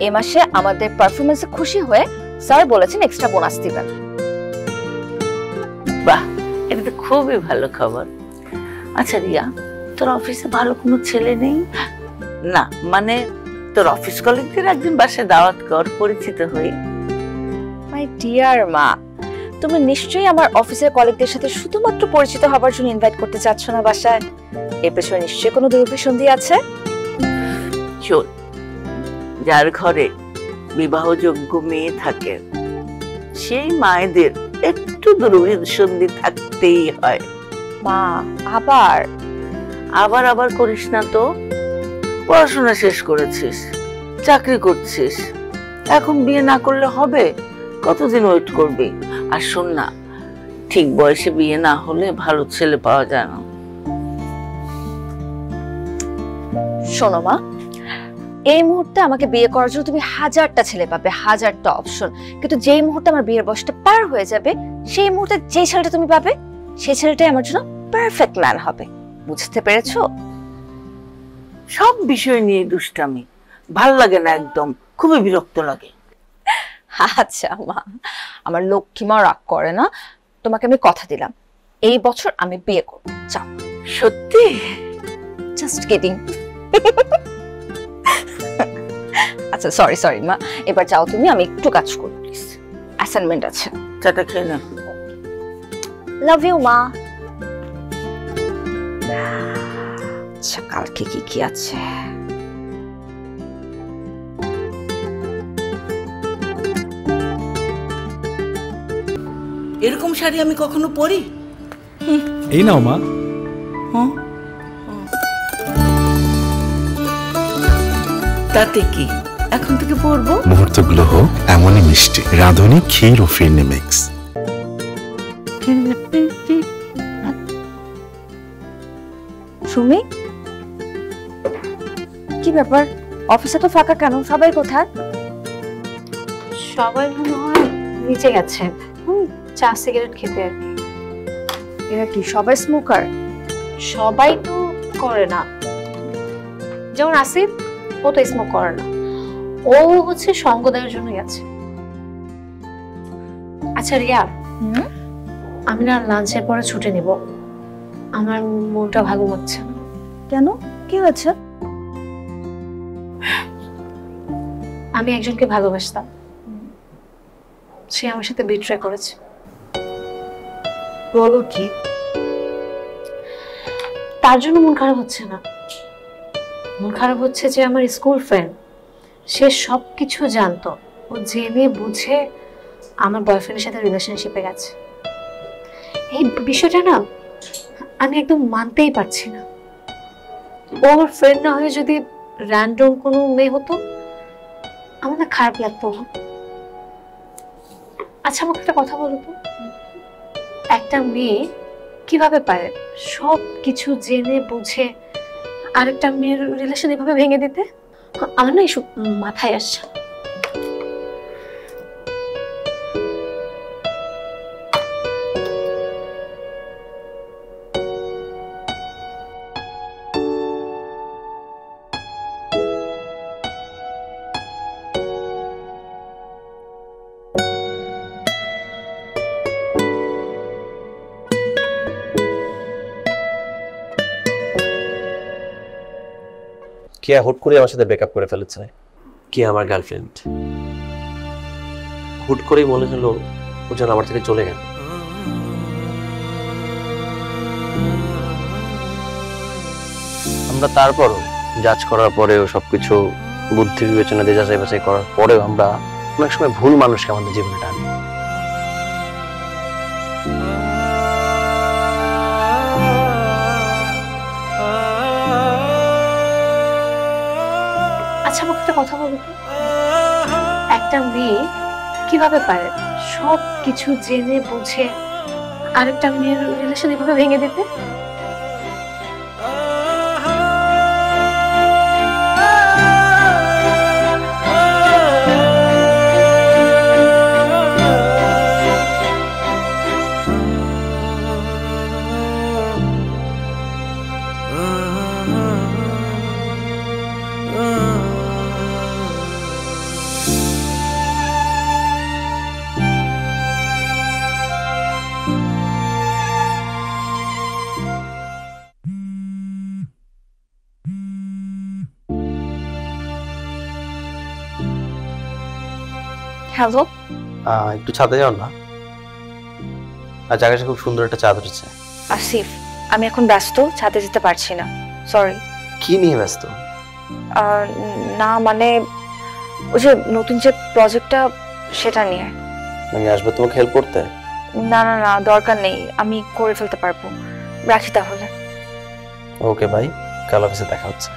এই মাসে আমাদের পারফরমেন্সে খুশি হয়ে স্যার বলেছেন এক্সট্রা বোনাস দিবেন। বাহ, এটা তো খুবই ভালো খবর। আচ্ছা রিয়া, তোর অফিসে ভালো কোনো ছেলে নেই? না মানে তোর অফিস কলিগদের একদিন বাসায় দাওয়াত কর, পরিচিত হই। মাই ডিয়ার মা, তুমি নিশ্চয়ই আমার অফিসের কলিগদের সাথে শুধুমাত্র পরিচিত হবার জন্য ইনভাইট করতে চাচ্ছ না বাসায়। এর পেছনে নিশ্চয়ই কোনো দুরভিসন্ধি আছে। চল, যার ঘরে বিবাহযোগ্য মেয়ে থাকে সেই মায়েদের একটু দুরভিসন্ধি থাকতেই হয়। মা আবার আবার আবার করিস না তো। পড়াশোনা শেষ করেছিস, চাকরি করছিস, এখন বিয়ে না করলে হবে? কতদিন ওয়েট করবি? আর শোন না, ঠিক বয়সে বিয়ে না হলে ভালো ছেলে পাওয়া যায় না। শোনো মা, এই মুহূর্তে আমাকে বিয়ে করার জন্য তুমি হাজারটা ছেলে পাবে, হাজারটা অপশন, কিন্তু যেই মুহূর্তে আমার বিয়ের বয়সটা পার হয়ে যাবে সেই মুহূর্তে যে ছেলেটা তুমি পাবে সেই ছেলেটাই আমার জন্য পারফেক্ট ম্যান হবে। বুঝতে পেরেছো? সব বিষয় নিয়ে দুষ্টামি ভাল লাগে না, একদম খুবই বিরক্ত লাগে। আচ্ছা মা, আমার লক্ষ্মী মা রাগ করে না। তোমাকে আমি কথা দিলাম এই বছর আমি বিয়ে করব। যাও। সত্যি? Just kidding. আচ্ছা সরি সরি মা, এবার যাও তুমি, আমি একটু কাজ করি প্লিজ, অ্যাসাইনমেন্ট আছে। চাটা খেয়ে না। লাভ ইউ মা। আচ্ছা কালকে কি কি আছে? এরকম শাড়ি আমি কখনো পরি? এই নাও মা। তাতে কি, এখন থেকে পরবো। মুহূর্তগুলো হোক এমনই মিষ্টি। রাঁধুনি ক্ষীর ও ফিরনি মিক্স। সুমি, কি ব্যাপার? অফিসে তো ফাঁকা কেন? সবাই কোথায়? সবাই মনে হয় নিচে গেছে চা সিগারেট খেতে আর কি। এরা কি সবাই স্মোকার? সবাই তো করে না, যেমন আসিফ, ও তো স্মোক করে না, ও হচ্ছে সঙ্গ দেওয়ার জন্য গেছে। আচ্ছা রিয়া, আমি না লাঞ্চের পরে ছুটি নিব, আমার মনটা ভালো লাগছে না। কেন, কি হয়েছে? আমি একজনকে ভালোবাসতাম, সে আমার সাথে বিট্রে করেছে। বলো কি? তার জন্য মন খারাপ হচ্ছে না, মন খারাপ হচ্ছে যে আমার স্কুল ফ্রেন্ড, সে সবকিছু জানতো, ও জেনে বুঝে আমার বয়ফ্রেন্ডের সাথে রিলেশনশিপে গেছে। এই বিষয়টা না আমি একদম মানতেই পারছি না। ও আমার ফ্রেন্ড না হয়ে যদি র্যান্ডম কোনো মেয়ে হতো আমার না খারাপ লাগতো না। আচ্ছা আমাকে একটা কথা বলো তো, একটা মেয়ে কিভাবে পারে সব কিছু জেনে বুঝে আরেকটা মেয়ের রিলেশন এভাবে ভেঙে দিতে? আমার না এসব মাথায় আসছে। কেয়া হুট করে আমার সাথে ব্রেকআপ করে ফেলেছে। কে? আমার গার্লফ্রেন্ড। হুট করেই মনে হলো ও যেন আমার থেকে চলে গেল। আমরা তারপরও জাজ করার পরেও সবকিছু বুদ্ধি বিবেচনা দিয়ে যাচাই বাছাই করার পরেও আমরা অনেক সময় ভুল মানুষকে আমাদের জীবনে টানি। আচ্ছা আমাকে একটা কথা বলো তো, একটা মেয়ে কিভাবে পারে সব কিছু জেনে বুঝে আরেকটা মেয়ের রিলেশন এভাবে ভেঙে দিতে? হ্যালো, একটু ছাদে যাও না? আর জায়গাটা খুব সুন্দর একটা চাঁদ উঠেছে। আসিফ, আমি এখন ব্যস্ত, ছাদে যেতে পারছি না, সরি। কি নিয়ে ব্যস্ত? না মানে ওই যে নতুন যে প্রজেক্টটা সেটা নিয়ে। আমি আসবো তোমাকে হেল্প করতে? না না না, দরকার নেই, আমি করে ফেলতে পারবো। রাখি তাহলে। ওকে ভাই, কাল অফিসে দেখা হচ্ছে।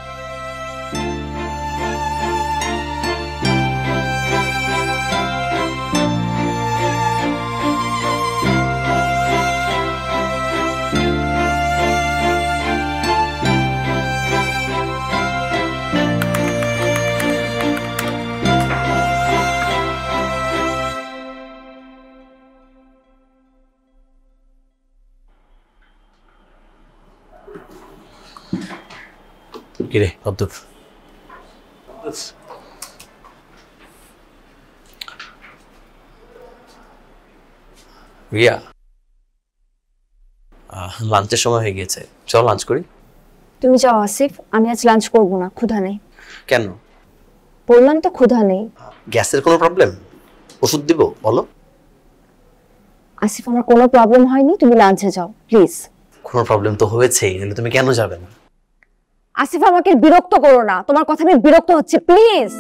কিরে অব্দুল, রিয়া লাঞ্চের সময় হয়ে গিয়েছে, চল লাঞ্চ করি। তুমি যাও আসিফ, আমি আজ লাঞ্চ করবো না, ক্ষুধা নেই। কেন? বললাম তো ক্ষুধা নেই। গ্যাসের কোনো প্রবলেম? ওষুধ দিব বলো। আসিফ, আমার কোনো প্রবলেম হয়নি, তুমি লাঞ্চে যাও প্লিজ। কোনো প্রবলেম তো হয়েছেই, তাহলে তুমি কেন যাবে না? আসিফ, আমাকে বিরক্ত করো না, তোমার কথা আমি বিরক্ত হচ্ছে, প্লিজ।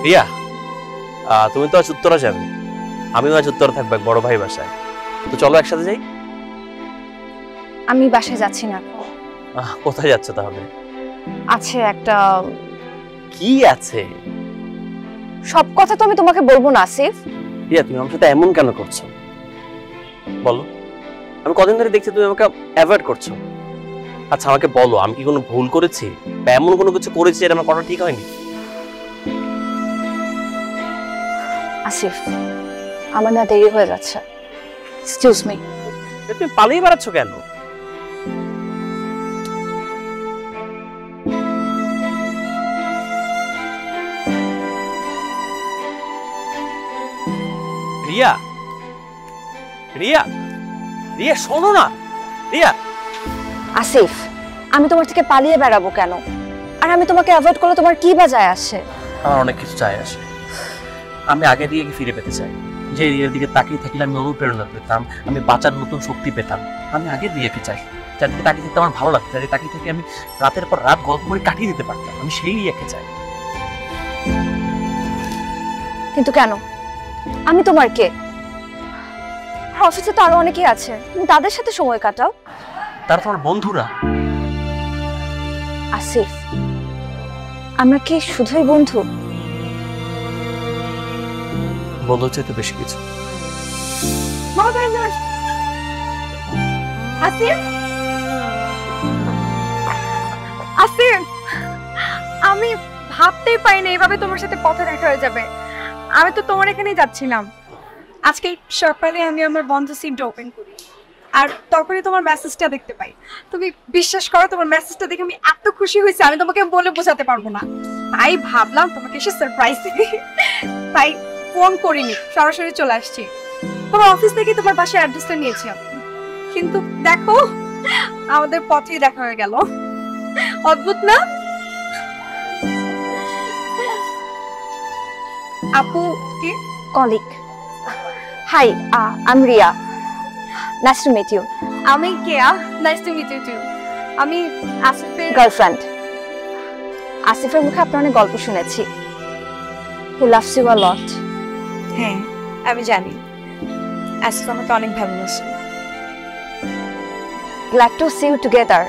রিয়া, তুমি তো আজ উত্তরা যাবে, আমিও আজ উত্তরা থাকবো এক বড় ভাই বাসায়, তো চলো একসাথে যাই। আমি বাসায় যাচ্ছি না। কোথায় যাচ্ছ তাহলে? আছে একটা। কি আছে? সব কথা তো আমি তোমাকে বলবো না আসিফ। রিয়া, তুমি আমার সাথে এমন কেন করছো বলো? আমি কদিন ধরে দেখছি তুমি আমাকে অ্যাভয়েড করছো। আচ্ছা আমাকে বলো, আমি কি কোনো ভুল করেছি বা এমন কোনো কিছু করেছি যেটা আমার করা ঠিক হয়নি? আসিফ, আমার না দেরি হয়ে যাচ্ছে, এক্সকিউজ মি। তুমি পালিয়ে বেড়াচ্ছ কেন? রিয়া, রিয়া, রিয়া শোনো না। রিয়া। আসিফ, আমি তোমার থেকে পালিয়ে বেড়াবো কেন? আর আমি তোমাকে অ্যাভয়েড করলে তোমার কি বা যায় আসে? আমার অনেক কিছু যায় আসে। আমি আগে রিয়াকে ফিরে পেতে চাই, যে রিয়ার দিকে তাকিয়ে থাকলে আমি অনুপ্রেরণা পেতাম, আমি বাঁচার নতুন শক্তি পেতাম। আমি আগে রিয়াকে চাই, যার দিকে তাকিয়ে থাকতে আমার ভালো লাগতো, যার দিকে তাকিয়ে থেকে আমি রাতের পর রাত গল্প করে কাটিয়ে দিতে পারতাম। আমি সেই রিয়াকে চাই। কিন্তু কেন? আমি তোমার কে? অফিসে তো আরো অনেকেই আছে, তুমি তাদের সাথে সময় কাটাও। তারা তোমার বন্ধুরা। আসিফ, আমরা কি শুধুই বন্ধু? বন্ধু চাইতে বেশি কিছু। আসিফ, আসিফ, আমি ভাবতেই পারিনি এইভাবে তোমার সাথে পথে দেখা হয়ে যাবে। আমি তো তোমার এখানেই যাচ্ছিলাম। আজকে সকালে আমি আমার বন্ধ সিটটা ওপেন করি, আর তখনই তোমার মেসেজটা দেখতে পাই। তুমি বিশ্বাস করো, তোমার মেসেজটা দেখে আমি এত খুশি হয়েছি, আমি তোমাকে বলে বোঝাতে পারবো না। তাই ভাবলাম তোমাকে এসে সারপ্রাইজ দিই, তাই ফোন করিনি, সরাসরি চলে আসছি। তোমার অফিস থেকে তোমার বাসার অ্যাড্রেসটা নিয়েছি আমি, কিন্তু দেখো আমাদের পথেই দেখা হয়ে গেল। অদ্ভুত না? আপু কি? Colleague. Hi, I am Ria, nice to meet you. আমি Keya, nice to meet you too. আমি আসিফের গার্লফ্রেন্ড। আসিফের মুখে আপনার অনেক গল্প শুনেছি। He loves you a lot. হ্যাঁ, আমি জানি আসিফ আমাকে অনেক ভালোবাসে। Glad to see you together.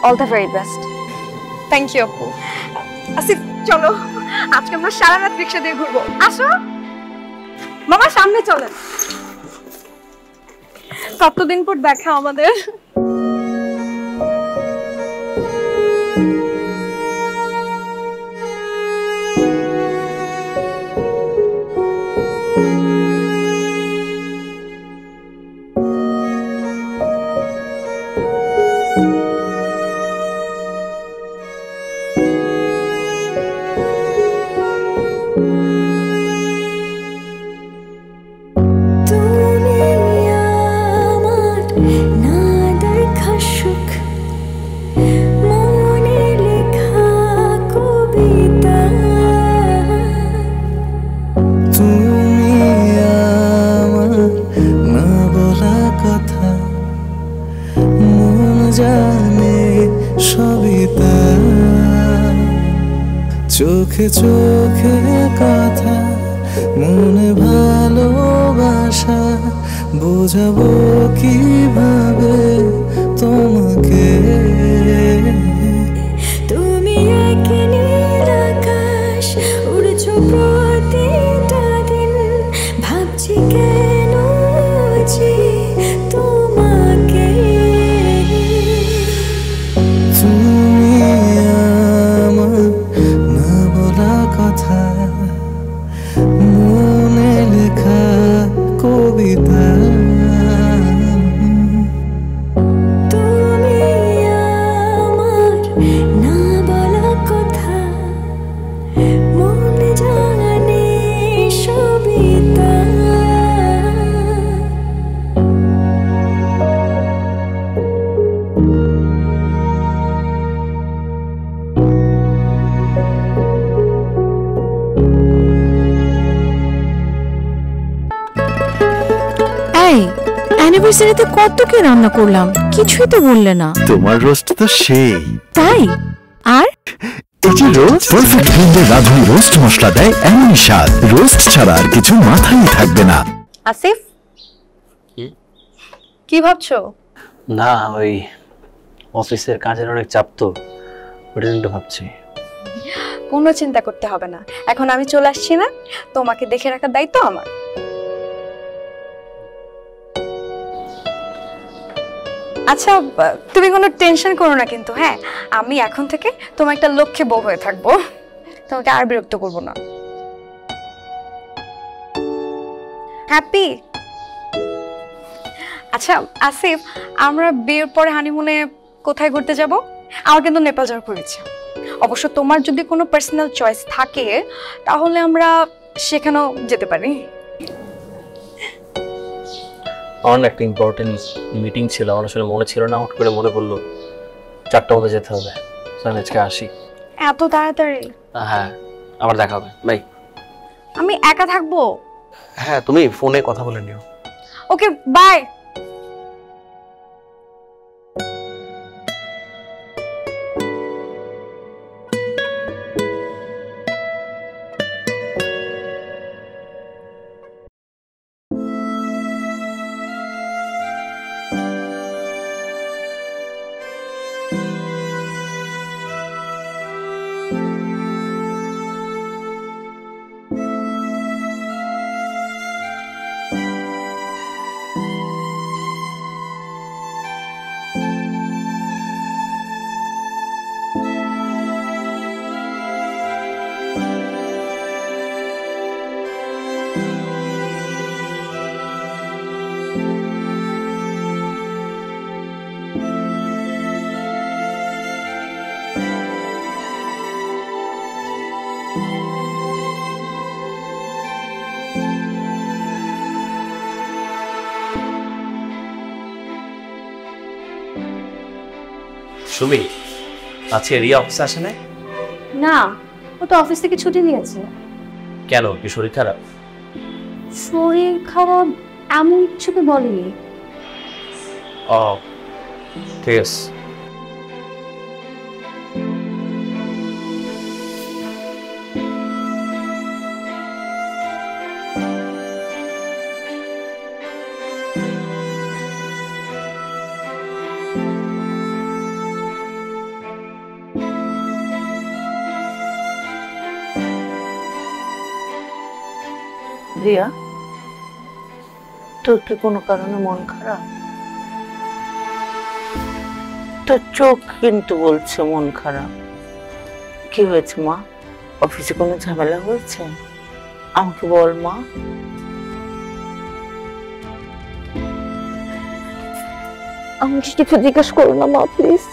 All the very best. Thank you আপু। আসিফ চলো, আজকে আমরা সারা রাত রিক্সা দিয়ে ঘুরবো। আসো মামা, সামনে চলেন। কতদিন পর দেখা আমাদের। চোখে চোখে কথা মনে ভালোবাসা বোঝাবো কিভাবে তোমাকে তুমি এক নীল আকাশ উড়ছো প্রতিটা দিন ভাবছি কেন যে তোমাকে তুমি আমার না বলা কথা মনে লেখা কবিতা তুমি আমার না বলা কথা মন জানে সবই তা এই অ্যানিভার্সারিতে কত কি রান্না করলাম, কিছুই তো বললে না। তোমার রোস্ট তো সেই। তাই? আর এটি রোস্ট পারফেক্ট ব্লেন্ডে রাঁধুনি রোস্ট মশলা দেয় এমনই স্বাদ, রোস্ট ছাড়া আর কিছু মাথায় থাকবে না। আসিফ, কি ভাবছো? না, ওই অফিসের কাজের অনেক চাপ তো, ওটা একটু ভাবছি। কোনো চিন্তা করতে হবে না, এখন আমি চলে আসছি না, তোমাকে দেখে রাখার দায়িত্ব আমার। আচ্ছা, তুমি কোনো টেনশন করো না কিন্তু, হ্যাঁ? আমি এখন থেকে তোমার একটা লক্ষ্যে বউ হয়ে থাকবো, তোমাকে আর বিরক্ত করবো না। হ্যাপি? আচ্ছা আসিফ, আমরা বিয়ের পরে হানিমুনে কোথায় ঘুরতে যাব? আমার কিন্তু নেপাল যাওয়ার খুব ইচ্ছা। অবশ্য তোমার যদি কোনো পার্সোনাল চয়েস থাকে তাহলে আমরা সেখানেও যেতে পারি। আমার একটা ইম্পর্টেন্ট মিটিং ছিল, আমার আসলে মনে ছিল না, হঠাৎ করে মনে পড়লো 4টার মধ্যে যেতে হবে, আমি আজকে আসি। এত তাড়াতাড়ি? হ্যাঁ, আবার দেখা হবে, বাই। আমি একা থাকবো? হ্যাঁ, তুমি ফোনে কথা বলে নিও। ওকে, বাই। সুমি, আজকে রিয়া অফিসে আসে নাই? না, ও তো অফিস থেকে ছুটি নিয়েছে। কেন, কি শরীর খারাপ? শরীর খারাপ এমন কিছু তো বলেনি। ও ঠিক আছে। রিয়া, তোর কি কোনো কারণে মন খারাপ? তোর চোখ কিন্তু বলছে মন খারাপ। কি হয়েছে মা? অফিসে কোনো ঝামেলা হয়েছে? আমাকে বল মা। আমাকে কিছু জিজ্ঞেস করো না মা, প্লিজ।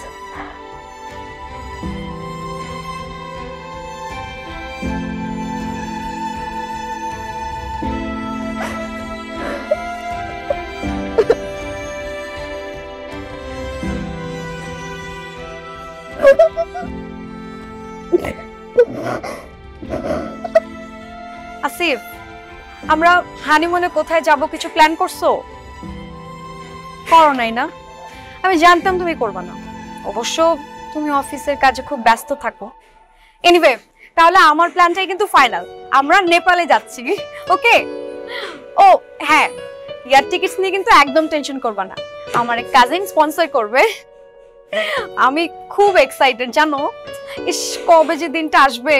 আসিফ, আমরা হানিমুনে কোথায় যাব কিছু প্ল্যান করছো? করো নাই না? আমি জানতাম তুমি করবে না। অবশ্য তুমি অফিসের কাজে খুব ব্যস্ত থাকো। এনিওয়ে, তাহলে আমার প্ল্যানটাই কিন্তু ফাইনাল। আমরা নেপালে যাচ্ছি। ওকে? ও হ্যাঁ, এয়ার টিকিটস নিয়ে কিন্তু একদম টেনশন করবে না। আমার এক কাজিন স্পন্সর করবে। আমি খুব এক্সাইটেড জানো। ইস, কবে যে দিনটা আসবে।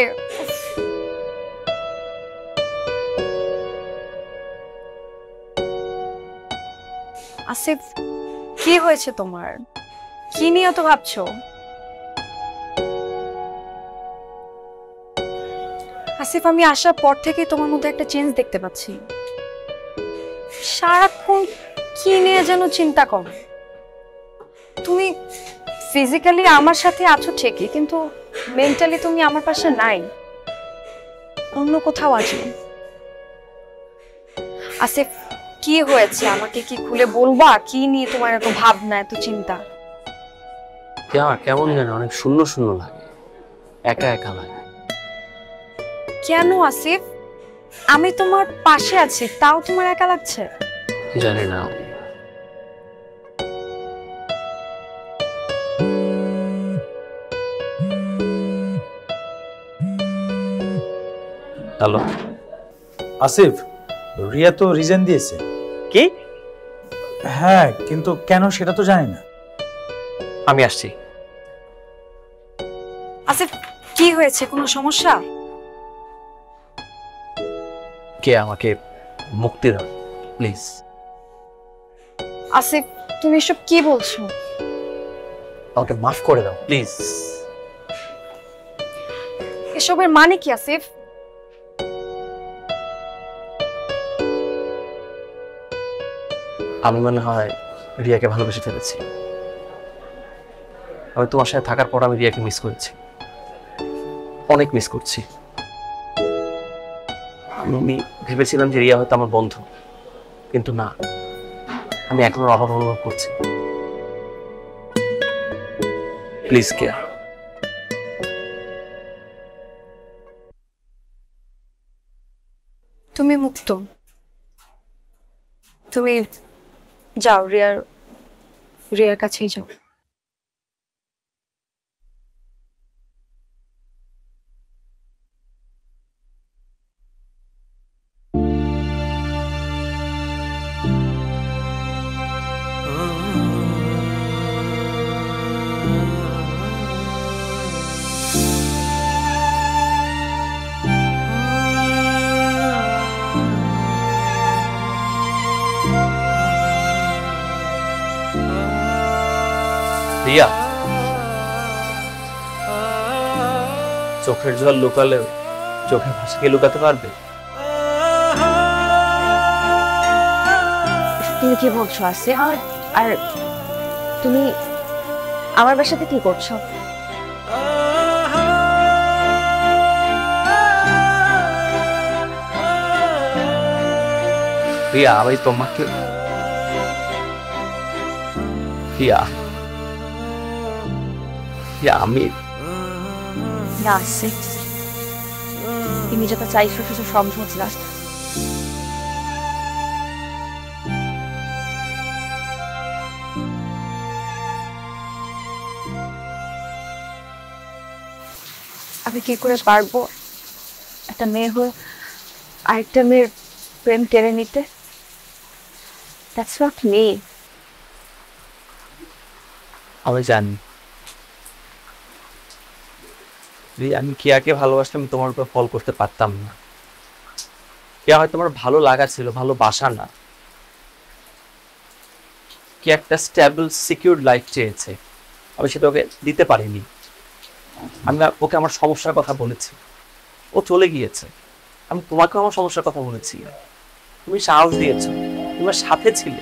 আসিফ, কি হয়েছে তোমার? কি নিয়ে তো ভাবছো? আসিফ, আমি আসার পর থেকে তোমার মধ্যে একটা চেঞ্জ দেখতে পাচ্ছি। সারাক্ষণ কি নিয়ে যেন চিন্তা করো। তুমি ফিজিক্যালি আমার সাথে আছো ঠিকই, কিন্তু মেন্টালি তুমি আমার পাশে নাই, অন্য কোথাও আছো। আসিফ, কি হয়েছে আমাকে কি খুলে বলবা? কি নিয়ে তোমার এত ভাবনা, এত চিন্তা? আমার কেমন যেন অনেক শূন্য শূন্য লাগে, একা একা লাগে। কেন আসিফ? আমি তোমার পাশে আছি, তাও তোমার একা লাগছে? জানি না। হ্যালো আসিফ, রিয়া তো রিজেন দিয়েছে। কি? হ্যাঁ, কিন্তু কেন সেটা তো জানি না। আমি আসছি। আসিফ, কি হয়েছে? কোনো সমস্যা? কে আমাকে মুক্তি দাও প্লিজ। আসিফ, তুমি এসব কি বলছো? আমাকে মাফ করে দাও প্লিজ। এসবের মানে কি আসিফ? আমি মনে হয় রিয়াকে ভালোবেসে ফেলেছি। আমি তোমার সাথে থাকার পর আমি রিয়াকে মিস করেছি, অনেক মিস করছি। আমি ভেবেছিলাম যে রিয়া হয়তো আমার বন্ধু, কিন্তু না, আমি এখন অভাব অনুভব করছি। Please care. তুমি মুক্ত। তুমি যাও, রিয়ার কাছেই যাও। রিয়া, চোখের জল লুকালেও চোখের ভাষাকে লুকাতে পারবে? তুমি কি বলছো আসিফ? আর তুমি আমার বাসাতে কি করছো? রিয়া, আমি তোমাকে আমি না আসিফ, তুমি যেটা চাইছো সেটা সম্ভব না। আমি কি করে পারবো একটা মেয়ে হয়ে আরেকটা মেয়ের প্রেম কেড়ে নিতে? That's not me. আমি জানি আমি কিয়াকে ভালোবাসলে আমি তোমার উপর ফল করতে পারতাম না। কিয়া হয়তো তোমার ভালো লাগা ছিল, ভালোবাসা না। কি একটা স্টেবল সিকিউর লাইফ চেয়েছে, আমি সেটা ওকে দিতে পারিনি। আমি ওকে আমার সমস্যার কথা বলেছি, ও চলে গিয়েছে। আমি তোমাকেও আমার সমস্যার কথা বলেছি, তুমি সাহস দিয়েছো, তোমার সাথে ছিলে।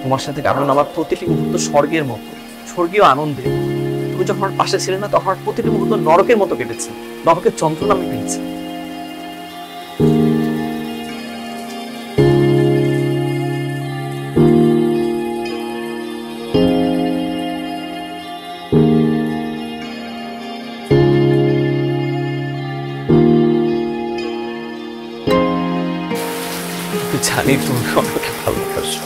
তোমার সাথে কারণ আমার প্রতিটি মুহূর্ত স্বর্গের মতো, স্বর্গীয় আনন্দে। তুমি যখন আমার পাশে ছিলে না, তখন আমার প্রতিটি মুহূর্ত নরকের মতো কেটেছে, নরকের যন্ত্রণা আমি পেয়েছি। জানি তুমি আমাকে ভালোবাসো।